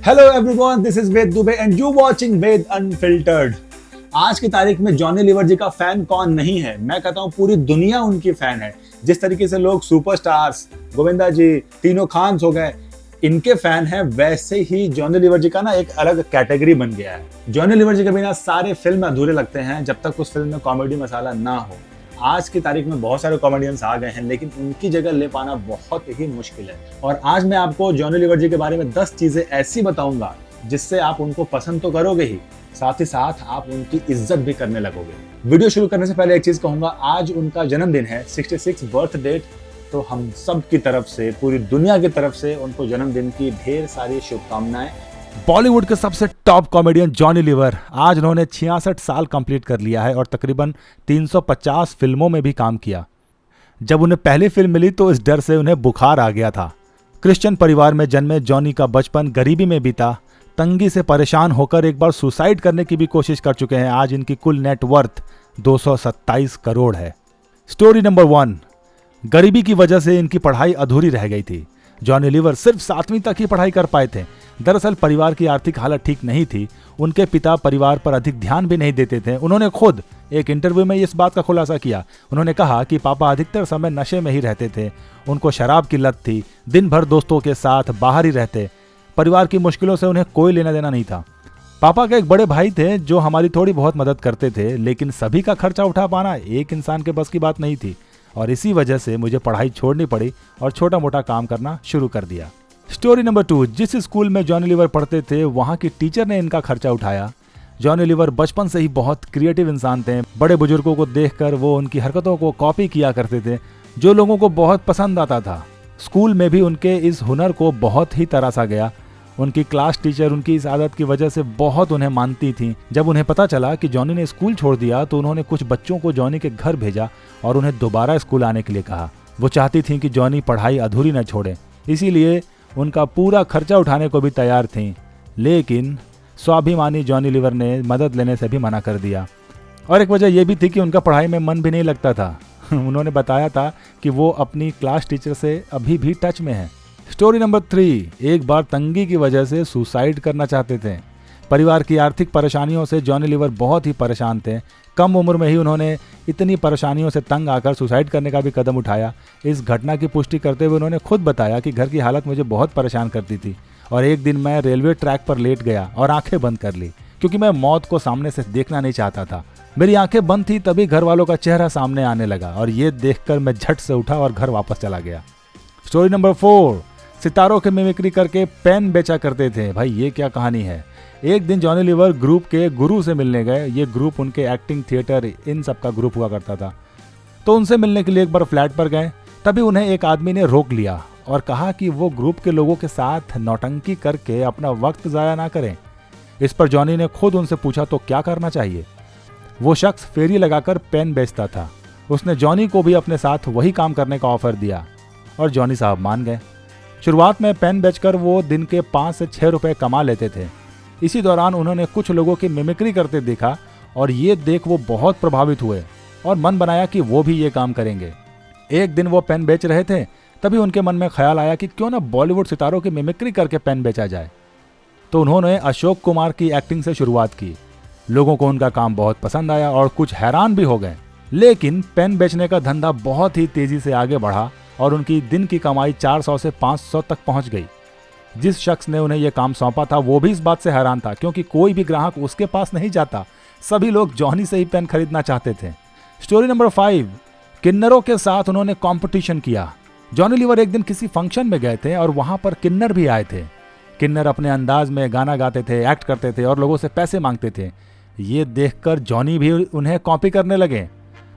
Hello everyone, this is Ved Dubey and you watching Ved unfiltered. आज की तारीख में जॉनी लीवर जी का फैन कौन नहीं है। मैं कहता हूँ पूरी दुनिया उनकी फैन है। जिस तरीके से लोग सुपरस्टार्स गोविंदा जी, तीनों खान्स हो गए, इनके फैन हैं, वैसे ही जॉनी लीवर जी का ना एक अलग कैटेगरी बन गया है। जॉनी लीवर जी के बिना सारे फिल्म अधूरे लगते हैं जब तक उस फिल्म में कॉमेडी मसाला ना हो। आज की तारीख में बहुत सारे कॉमेडियंस आ गए हैं, लेकिन उनकी जगह ले पाना बहुत ही मुश्किल है। और आज मैं आपको जॉनी लीवर जी के बारे में 10 चीजें ऐसी बताऊंगा जिससे आप उनको पसंद तो करोगे ही साथ आप उनकी इज्जत भी करने लगोगे। वीडियो शुरू करने से पहले एक चीज कहूंगा, आज उनका जन्मदिन है, 66 बर्थ डेट। तो हम सब की तरफ से, पूरी दुनिया की तरफ से उनको जन्मदिन की ढेर सारी शुभकामनाएं। बॉलीवुड के सबसे टॉप कॉमेडियन जॉनी लीवर, आज उन्होंने 66 साल कंप्लीट कर लिया है और तकरीबन 350 फिल्मों में भी काम किया। जब उन्हें पहली फिल्म मिली तो इस डर से उन्हें बुखार आ गया था। क्रिश्चियन परिवार में जन्मे जॉनी का बचपन गरीबी में बीता। तंगी से परेशान होकर एक बार सुसाइड करने की भी कोशिश कर चुके हैं। आज इनकी कुल नेटवर्थ 227 करोड़ है। स्टोरी नंबर 1, गरीबी की वजह से इनकी पढ़ाई अधूरी रह गई थी। जॉनी लीवर सिर्फ 7वीं तक ही पढ़ाई कर पाए थे। दरअसल परिवार की आर्थिक हालत ठीक नहीं थी। उनके पिता परिवार पर अधिक ध्यान भी नहीं देते थे। उन्होंने खुद एक इंटरव्यू में इस बात का खुलासा किया। उन्होंने कहा कि पापा अधिकतर समय नशे में ही रहते थे। उनको शराब की लत थी। दिन भर दोस्तों के साथ बाहर ही रहते। परिवार की मुश्किलों से उन्हें कोई लेना देना नहीं था। पापा के एक बड़े भाई थे जो हमारी थोड़ी बहुत मदद करते थे, लेकिन सभी का खर्चा उठा पाना एक इंसान के बस की बात नहीं थी और इसी वजह से मुझे पढ़ाई छोड़नी पड़ी और छोटा मोटा काम करना शुरू कर दिया। स्टोरी नंबर 2, जिस स्कूल में जॉनी लीवर पढ़ते थे वहाँ की टीचर ने इनका खर्चा उठाया। जॉनी लीवर बचपन से ही बहुत क्रिएटिव इंसान थे। बड़े बुजुर्गों को देखकर वो उनकी हरकतों को कॉपी किया करते थे, जो लोगों को बहुत पसंद आता था। स्कूल में भी उनके इस हुनर को बहुत ही तरासा गया। उनकी क्लास टीचर उनकी इस आदत की वजह से बहुत उन्हें मानती थी। जब उन्हें पता चला कि जॉनी ने स्कूल छोड़ दिया तो उन्होंने कुछ बच्चों को जॉनी के घर भेजा और उन्हें दोबारा स्कूल आने के लिए कहा। वो चाहती थी कि जॉनी पढ़ाई अधूरी न छोड़े, इसीलिए उनका पूरा खर्चा उठाने को भी तैयार थी। लेकिन स्वाभिमानी जॉनी लीवर ने मदद लेने से भी मना कर दिया। और एक वजह यह भी थी कि उनका पढ़ाई में मन भी नहीं लगता था। उन्होंने बताया था कि वो अपनी क्लास टीचर से अभी भी टच में है। स्टोरी नंबर 3, एक बार तंगी की वजह से सुसाइड करना चाहते थे। परिवार की आर्थिक परेशानियों से जॉनी लीवर बहुत ही परेशान थे। कम उम्र में ही उन्होंने इतनी परेशानियों से तंग आकर सुसाइड करने का भी कदम उठाया। इस घटना की पुष्टि करते हुए उन्होंने खुद बताया कि घर की हालत मुझे बहुत परेशान करती थी और एक दिन मैं रेलवे ट्रैक पर लेट गया और आंखें बंद कर ली, क्योंकि मैं मौत को सामने से देखना नहीं चाहता था। मेरी आंखें बंद थी, तभी घर वालों का चेहरा सामने आने लगा और ये देखकर मैं झट से उठा और घर वापस चला गया। स्टोरी नंबर 4, सितारों की मिमिक्री करके पेन बेचा करते थे। भाई ये क्या कहानी है। एक दिन जॉनी लीवर ग्रुप के गुरु से मिलने गए। ये ग्रुप उनके एक्टिंग, थिएटर, इन सब का ग्रुप हुआ करता था। तो उनसे मिलने के लिए एक बार फ्लैट पर गए। तभी उन्हें एक आदमी ने रोक लिया और कहा कि वो ग्रुप के लोगों के साथ नौटंकी करके अपना वक्त ज़ाया ना करें। इस पर जॉनी ने खुद उनसे पूछा तो क्या करना चाहिए। वो शख्स फेरी लगाकर पेन बेचता था। उसने जॉनी को भी अपने साथ वही काम करने का ऑफर दिया और जॉनी साहब मान गए। शुरुआत में पेन बेचकर वो दिन के 5 से 6 रुपए कमा लेते थे। इसी दौरान उन्होंने कुछ लोगों की मिमिक्री करते देखा और ये देख वो बहुत प्रभावित हुए और मन बनाया कि वो भी ये काम करेंगे। एक दिन वो पेन बेच रहे थे, तभी उनके मन में ख्याल आया कि क्यों ना बॉलीवुड सितारों की मिमिक्री करके पेन बेचा जाए। तो उन्होंने अशोक कुमार की एक्टिंग से शुरुआत की। लोगों को उनका काम बहुत पसंद आया और कुछ हैरान भी हो गए। लेकिन पेन बेचने का धंधा बहुत ही तेजी से आगे बढ़ा और उनकी दिन की कमाई 400 से 500 तक पहुंच गई। जिस शख्स ने उन्हें यह काम सौंपा था वो भी इस बात से हैरान था, क्योंकि कोई भी ग्राहक उसके पास नहीं जाता। सभी लोग जॉनी से ही पेन खरीदना चाहते थे। स्टोरी नंबर 5, किन्नरों के साथ उन्होंने कंपटीशन किया। जॉनी लीवर एक दिन किसी फंक्शन में गए थे और वहां पर किन्नर भी आए थे। किन्नर अपने अंदाज में गाना गाते थे, एक्ट करते थे और लोगों से पैसे मांगते थे। ये देखकर जॉनी भी उन्हें कॉपी करने लगे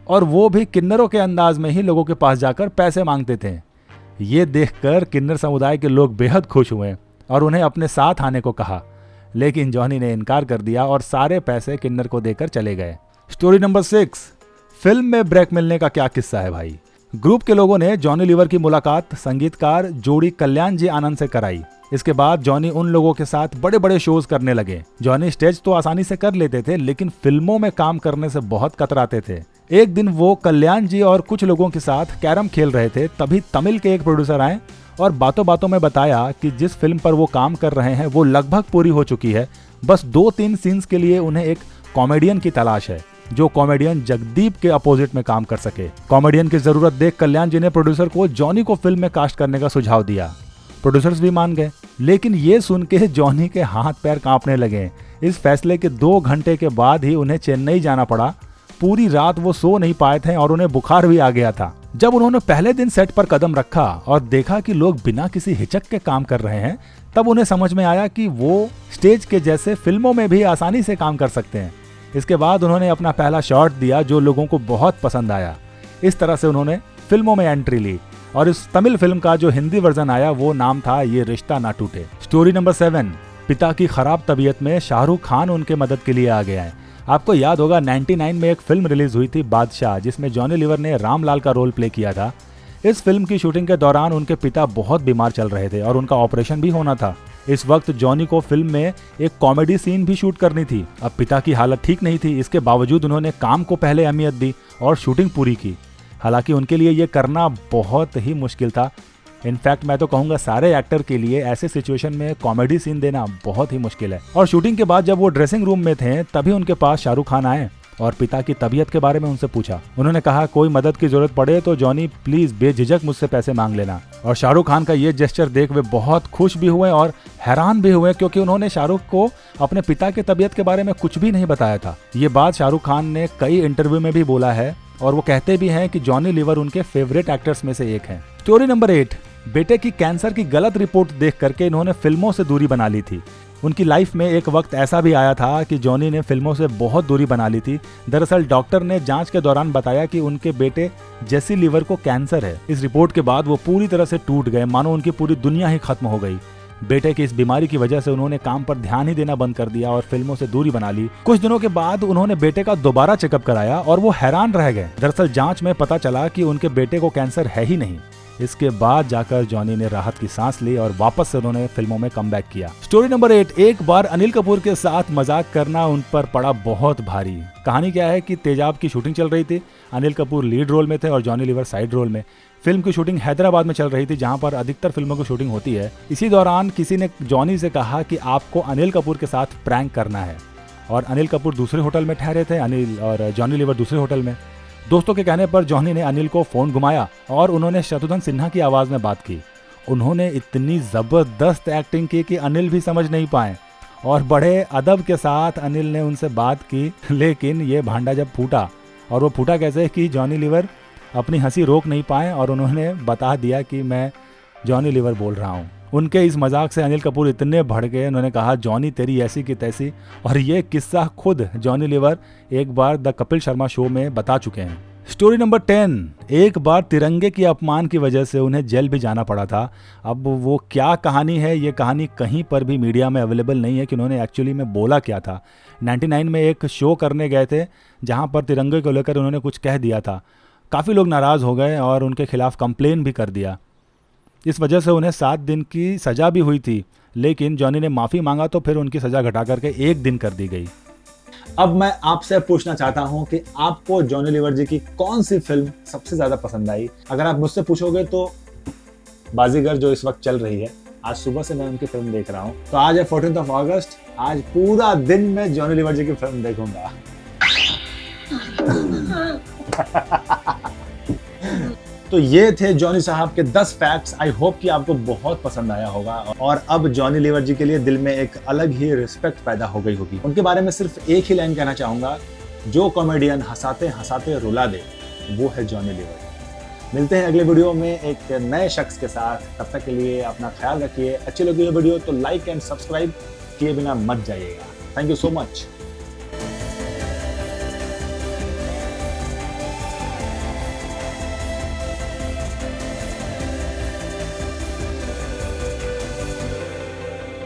और वो भी किन्नरों के अंदाज में ही लोगों के पास जाकर पैसे मांगते थे। ये देखकर किन्नर समुदाय के लोग बेहद खुश हुए और उन्हें अपने साथ आने को कहा, लेकिन जॉनी ने इनकार कर दिया और सारे पैसे किन्नर को देकर चले गए। स्टोरी नंबर 6, फिल्म में ब्रेक मिलने का क्या किस्सा है भाई। ग्रुप के लोगों ने जॉनी लीवर की मुलाकात संगीतकार जोड़ी कल्याण जी आनंद से कराई। इसके बाद जॉनी उन लोगों के साथ बड़े बड़े शोज करने लगे। जॉनी स्टेज तो आसानी से कर लेते थे, लेकिन फिल्मों में काम करने से बहुत कतराते थे। एक दिन वो कल्याण जी और कुछ लोगों के साथ कैरम खेल रहे थे, तभी तमिल के एक प्रोड्यूसर आए और बातों बातों में बताया कि जिस फिल्म पर वो काम कर रहे हैं वो लगभग पूरी हो चुकी है, बस 2-3 सीन्स के लिए उन्हें एक कॉमेडियन की तलाश है जो कॉमेडियन जगदीप के अपोजिट में काम कर सके। कॉमेडियन की जरूरत देख कल्याण जी ने प्रोड्यूसर को जॉनी को फिल्म में कास्ट करने का सुझाव दिया। प्रोड्यूसर्स भी मान गए, लेकिन ये सुन के जॉनी के हाथ पैर कांपने लगे। इस फैसले के 2 घंटे के बाद ही उन्हें चेन्नई जाना पड़ा। पूरी रात वो सो नहीं पाए थे और उन्हें बुखार भी आ गया था। जब उन्होंने पहले दिन सेट पर कदम रखा और देखा कि लोग बिना किसी हिचक के काम कर रहे हैं, तब उन्हें समझ में आया कि वो स्टेज के जैसे फिल्मों में भी आसानी से काम कर सकते हैं। इसके बाद उन्होंने अपना पहला शॉट दिया जो लोगों को बहुत पसंद आया। इस तरह से उन्होंने फिल्मों में एंट्री ली और इस तमिल फिल्म का जो हिंदी वर्जन आया वो नाम था ये रिश्ता ना टूटे। स्टोरी नंबर 7, पिता की खराब तबीयत में शाहरुख खान उनके मदद के लिए आ गया है। आपको याद होगा 99 में एक फिल्म रिलीज हुई थी बादशाह, जिसमें जॉनी लीवर ने रामलाल का रोल प्ले किया था। इस फिल्म की शूटिंग के दौरान उनके पिता बहुत बीमार चल रहे थे और उनका ऑपरेशन भी होना था। इस वक्त जॉनी को फिल्म में एक कॉमेडी सीन भी शूट करनी थी। अब पिता की हालत ठीक नहीं थी, इसके बावजूद उन्होंने काम को पहले अहमियत दी और शूटिंग पूरी की। हालांकि उनके लिए ये करना बहुत ही मुश्किल था। इनफैक्ट मैं तो कहूँगा सारे एक्टर के लिए ऐसे सिचुएशन में कॉमेडी सीन देना बहुत ही मुश्किल है। और शूटिंग के बाद जब वो ड्रेसिंग रूम में थे तभी उनके पास शाहरुख खान आए और पिता की तबीयत के बारे में उनसे पूछा। उन्होंने कहा कोई मदद की जरूरत पड़े तो जॉनी प्लीज बेझिझक मुझसे पैसे मांग लेना। और शाहरुख खान का ये जेस्चर देख वे बहुत खुश भी हुए और हैरान भी हुए, क्योंकि उन्होंने शाहरुख को अपने पिता की तबीयत के बारे में कुछ भी नहीं बताया था। ये बात शाहरुख खान ने कई इंटरव्यू में भी बोला है और वो कहते भी हैं कि जॉनी लीवर उनके फेवरेट एक्टर्स में से एक हैं। स्टोरी नंबर 8, बेटे की कैंसर की गलत रिपोर्ट देख करके इन्होंने फिल्मों से दूरी बना ली थी। उनकी लाइफ में एक वक्त ऐसा भी आया था कि जॉनी ने फिल्मों से बहुत दूरी बना ली थी। दरअसल डॉक्टर ने जांच के दौरान बताया कि उनके बेटे जेसी लीवर को कैंसर है। इस रिपोर्ट के बाद वो पूरी तरह से टूट गए, मानो उनकी पूरी दुनिया ही खत्म हो गई। बेटे की इस बीमारी की वजह से उन्होंने काम पर ध्यान ही देना बंद कर दिया और फिल्मों से दूरी बना ली। कुछ दिनों के बाद उन्होंने बेटे का दोबारा चेकअप कराया और वो हैरान रह गए। दरअसल जांच में पता चला कि उनके बेटे को कैंसर है ही नहीं। इसके बाद जाकर जॉनी ने राहत की सांस ली और वापस से उन्होंने फिल्मों में कमबैक किया। स्टोरी नंबर 8, एक बार अनिल कपूर के साथ मजाक करना उन पर पड़ा बहुत भारी। कहानी क्या है कि तेजाब की शूटिंग चल रही थी। अनिल कपूर लीड रोल में थे और जॉनी लीवर साइड रोल में। फिल्म की शूटिंग हैदराबाद में चल रही थी, जहां पर अधिकतर फिल्मों की शूटिंग होती है। इसी दौरान किसी ने जॉनी से कहा कि आपको अनिल कपूर के साथ प्रैंक करना है, और अनिल कपूर दूसरे होटल में ठहरे थे, अनिल और जॉनी लीवर दूसरे होटल में। दोस्तों के कहने पर जॉनी ने अनिल को फोन घुमाया और उन्होंने शत्रुघ्न सिन्हा की आवाज में बात की। उन्होंने इतनी जबरदस्त एक्टिंग की कि अनिल भी समझ नहीं पाए और बड़े अदब के साथ अनिल ने उनसे बात की। लेकिन ये भांडा जब फूटा, और वो फूटा कैसे कि जॉनी लीवर अपनी हंसी रोक नहीं पाए और उन्होंने बता दिया कि मैं जॉनी लीवर बोल रहा हूँ। उनके इस मजाक से अनिल कपूर इतने भड़ गए, उन्होंने कहा जॉनी तेरी ऐसी की तैसी। और ये किस्सा खुद जॉनी लीवर एक बार द कपिल शर्मा शो में बता चुके हैं। स्टोरी नंबर 10, एक बार तिरंगे की अपमान की वजह से उन्हें जेल भी जाना पड़ा था। अब वो क्या कहानी है, ये कहानी कहीं पर भी मीडिया में अवेलेबल नहीं है कि उन्होंने एक्चुअली में बोला क्या था। 99 में एक शो करने गए थे जहाँ पर तिरंगे को लेकर उन्होंने कुछ कह दिया था। काफ़ी लोग नाराज़ हो गए और उनके खिलाफ कंप्लेन भी कर दिया। इस वजह से उन्हें 7 दिन की सज़ा भी हुई थी, लेकिन जॉनी ने माफ़ी मांगा तो फिर उनकी सज़ा घटा करके 1 दिन कर दी गई। अब मैं आपसे पूछना चाहता हूं कि आपको जॉनी लीवर जी की कौन सी फिल्म सबसे ज्यादा पसंद आई। अगर आप मुझसे पूछोगे तो बाजीगर जो इस वक्त चल रही है, आज सुबह से मैं उनकी फिल्म देख रहा हूं। तो आज है 14 अगस्त, आज पूरा दिन मैं जॉनी लीवर जी की फिल्म देखूंगा। तो ये थे जॉनी साहब के 10 फैक्ट्स। आई होप कि आपको बहुत पसंद आया होगा और अब जॉनी लीवर जी के लिए दिल में एक अलग ही रिस्पेक्ट पैदा हो गई होगी। उनके बारे में सिर्फ एक ही लाइन कहना चाहूंगा, जो कॉमेडियन हंसाते हंसाते रुला दे वो है जॉनी लीवर। मिलते हैं अगले वीडियो में एक नए शख्स के साथ। तब तक के लिए अपना ख्याल रखिए। अच्छी लगी ये वीडियो तो लाइक एंड सब्सक्राइब किए बिना मत जाइएगा। Thank you so much.